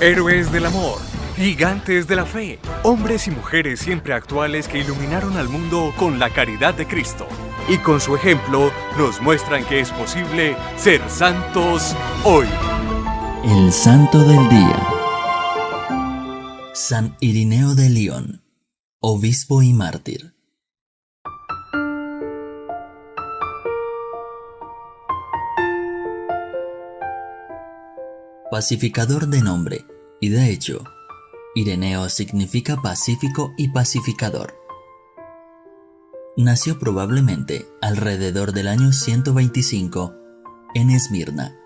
Héroes del amor, gigantes de la fe, hombres y mujeres siempre actuales que iluminaron al mundo con la caridad de Cristo. Y con su ejemplo nos muestran que es posible ser santos hoy. El Santo del Día. San Ireneo de León, obispo y mártir. Pacificador de nombre, y de hecho, Ireneo significa pacífico y pacificador. Nació probablemente alrededor del año 125 en Esmirna,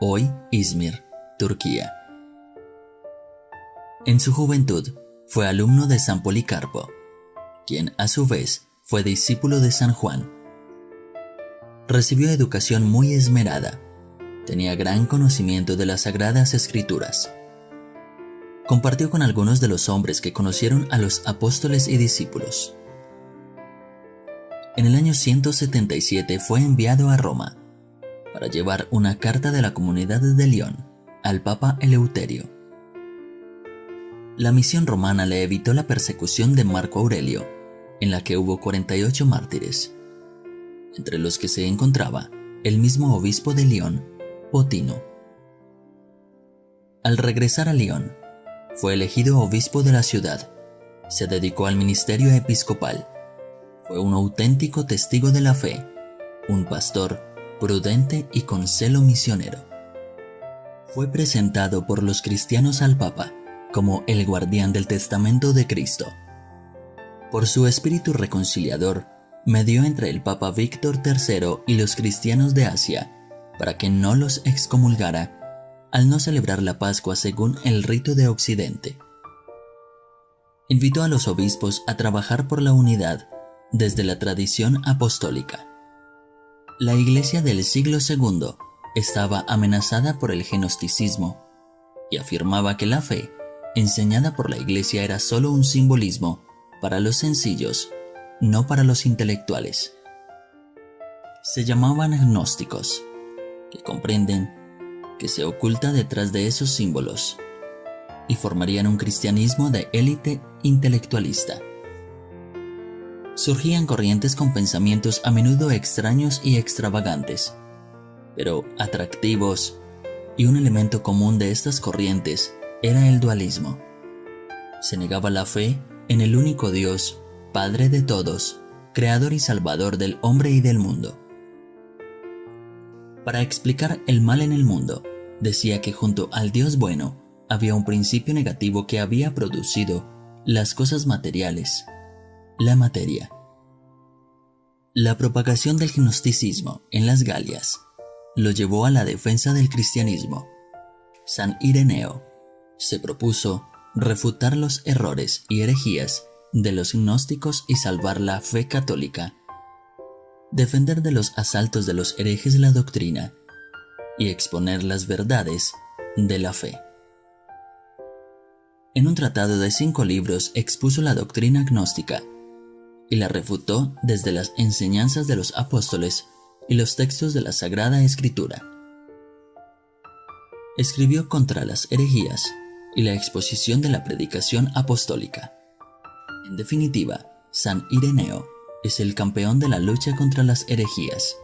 hoy Izmir, Turquía. En su juventud fue alumno de San Policarpo, quien a su vez fue discípulo de San Juan. Recibió educación muy esmerada, tenía gran conocimiento de las Sagradas Escrituras. Compartió con algunos de los hombres que conocieron a los apóstoles y discípulos. En el año 177 fue enviado a Roma para llevar una carta de la comunidad de León al Papa Eleuterio. La misión romana le evitó la persecución de Marco Aurelio, en la que hubo 48 mártires, entre los que se encontraba el mismo obispo de León, Potino. Al regresar a León, fue elegido obispo de la ciudad, se dedicó al ministerio episcopal, fue un auténtico testigo de la fe, un pastor prudente y con celo misionero. Fue presentado por los cristianos al Papa como el guardián del testamento de Cristo. Por su espíritu reconciliador, medió entre el Papa Víctor III y los cristianos de Asia para que no los excomulgara al no celebrar la Pascua según el rito de Occidente. Invitó a los obispos a trabajar por la unidad desde la tradición apostólica. La Iglesia del siglo II estaba amenazada por el gnosticismo y afirmaba que la fe enseñada por la Iglesia era solo un simbolismo para los sencillos, no para los intelectuales. Se llamaban gnósticos, que comprenden que se oculta detrás de esos símbolos, y formarían un cristianismo de élite intelectualista. Surgían corrientes con pensamientos a menudo extraños y extravagantes, pero atractivos, y un elemento común de estas corrientes era el dualismo. Se negaba la fe en el único Dios, Padre de todos, Creador y Salvador del hombre y del mundo. Para explicar el mal en el mundo, decía que junto al Dios bueno había un principio negativo que había producido las cosas materiales, la materia. La propagación del gnosticismo en las Galias lo llevó a la defensa del cristianismo. San Ireneo se propuso refutar los errores y herejías de los gnósticos y salvar la fe católica, defender de los asaltos de los herejes la doctrina y exponer las verdades de la fe. En un tratado de 5 libros expuso la doctrina gnóstica y la refutó desde las enseñanzas de los apóstoles y los textos de la Sagrada Escritura. Escribió contra las herejías y la exposición de la predicación apostólica. En definitiva, San Ireneo es el campeón de la lucha contra las herejías.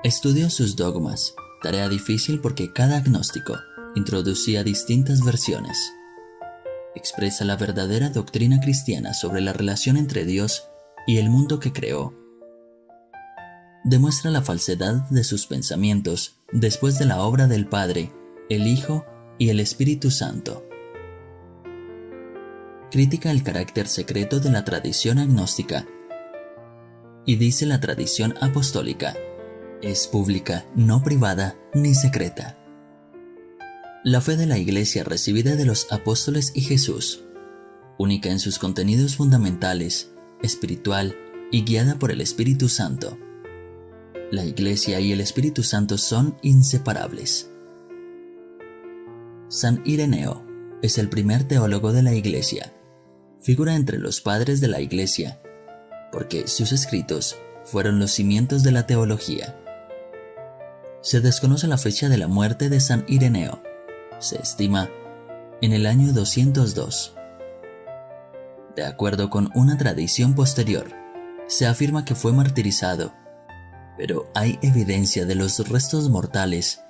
Estudió sus dogmas, tarea difícil porque cada agnóstico introducía distintas versiones. Expresa la verdadera doctrina cristiana sobre la relación entre Dios y el mundo que creó. Demuestra la falsedad de sus pensamientos después de la obra del Padre, el Hijo y el Espíritu Santo. Critica el carácter secreto de la tradición agnóstica y dice la tradición apostólica es pública, no privada ni secreta. La fe de la Iglesia recibida de los apóstoles y Jesús, única en sus contenidos fundamentales, espiritual y guiada por el Espíritu Santo. La Iglesia y el Espíritu Santo son inseparables. San Ireneo es el primer teólogo de la Iglesia. Figura entre los padres de la Iglesia, porque sus escritos fueron los cimientos de la teología. Se desconoce la fecha de la muerte de San Ireneo, Se estima en el año 202. De acuerdo con una tradición posterior, se afirma que fue martirizado, pero hay evidencia de los restos mortales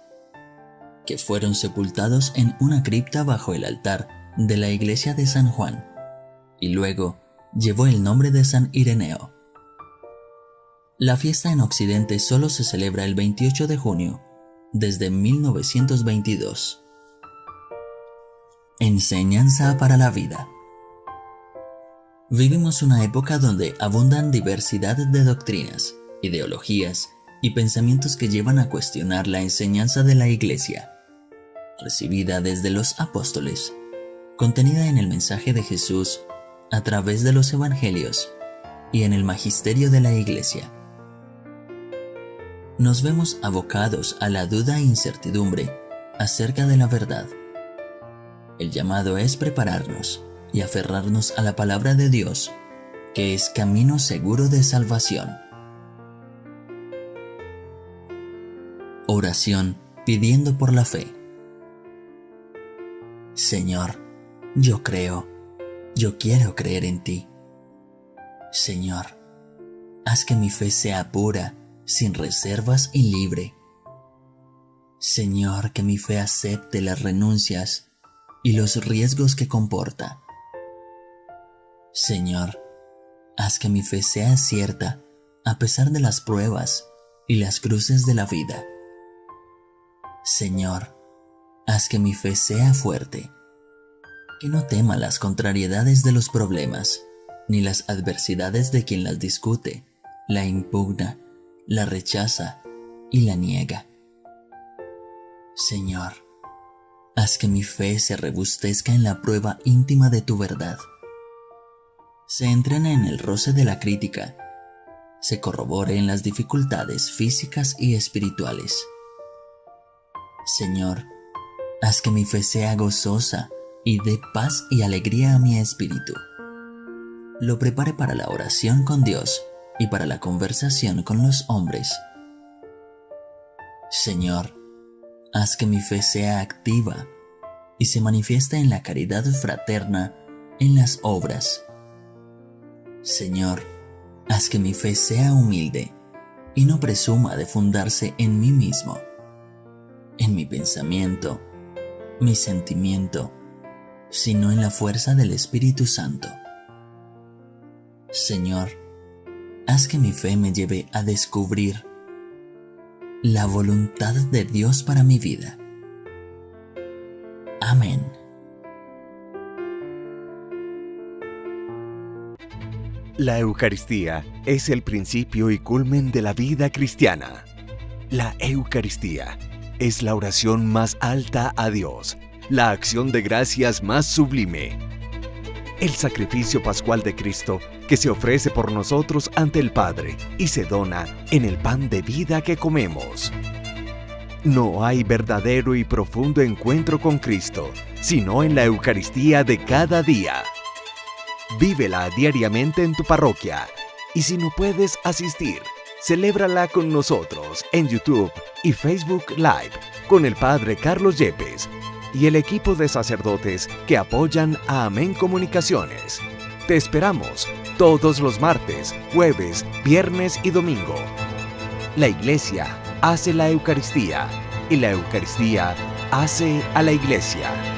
que fueron sepultados en una cripta bajo el altar de la iglesia de San Juan, y luego llevó el nombre de San Ireneo. La fiesta en Occidente solo se celebra el 28 de junio, desde 1922. Enseñanza para la vida. Vivimos una época donde abundan diversidad de doctrinas, ideologías y pensamientos que llevan a cuestionar la enseñanza de la Iglesia, recibida desde los apóstoles, contenida en el mensaje de Jesús a través de los evangelios y en el magisterio de la Iglesia. Nos vemos abocados a la duda e incertidumbre acerca de la verdad. El llamado es prepararnos y aferrarnos a la palabra de Dios, que es camino seguro de salvación. Oración pidiendo por la fe. Señor, yo creo, yo quiero creer en ti. Señor, haz que mi fe sea pura, sin reservas y libre. Señor, que mi fe acepte las renuncias y los riesgos que comporta. Señor, haz que mi fe sea cierta a pesar de las pruebas y las cruces de la vida. Señor, haz que mi fe sea fuerte, que no tema las contrariedades de los problemas, ni las adversidades de quien las discute, la impugna, la rechaza y la niega. Señor, haz que mi fe se robustezca en la prueba íntima de tu verdad, se entrene en el roce de la crítica, se corrobore en las dificultades físicas y espirituales. Señor, haz que mi fe sea gozosa y dé paz y alegría a mi espíritu. Lo prepare para la oración con Dios y para la conversación con los hombres. Señor, haz que mi fe sea activa y se manifieste en la caridad fraterna en las obras. Señor, haz que mi fe sea humilde y no presuma de fundarse en mí mismo, en mi pensamiento, mi sentimiento, sino en la fuerza del Espíritu Santo. Señor, haz que mi fe me lleve a descubrir la voluntad de Dios para mi vida. Amén. La Eucaristía es el principio y culmen de la vida cristiana. La Eucaristía es la oración más alta a Dios, la acción de gracias más sublime. El sacrificio pascual de Cristo que se ofrece por nosotros ante el Padre y se dona en el pan de vida que comemos. No hay verdadero y profundo encuentro con Cristo, sino en la Eucaristía de cada día. Vívela diariamente en tu parroquia y si no puedes asistir, celébrala con nosotros en YouTube y Facebook Live con el Padre Carlos Yepes y el equipo de sacerdotes que apoyan a Amén Comunicaciones. Te esperamos todos los martes, jueves, viernes y domingo. La Iglesia hace la Eucaristía y la Eucaristía hace a la Iglesia.